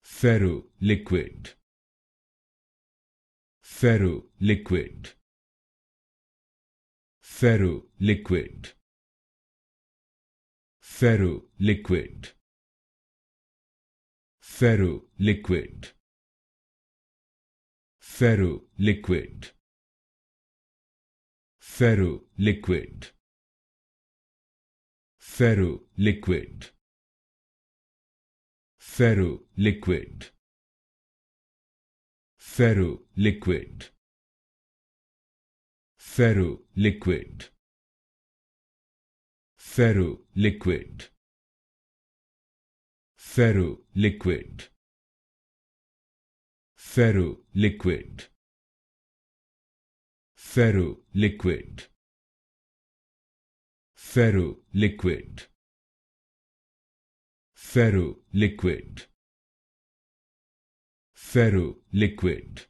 Ferro-Liquid. Ferro-Liquid. Ferro-Liquid. Ferro-Liquid. Ferro-Liquid. Ferro-Liquid. Ferro-Liquid. Ferro-Liquid. Ferro-Liquid. Ferro-Liquid. Ferro-Liquid. Ferro-Liquid. Ferro-Liquid. Ferro-Liquid. Ferro-Liquid. Ferro-Liquid. Ferro-Liquid. Ferro-Liquid.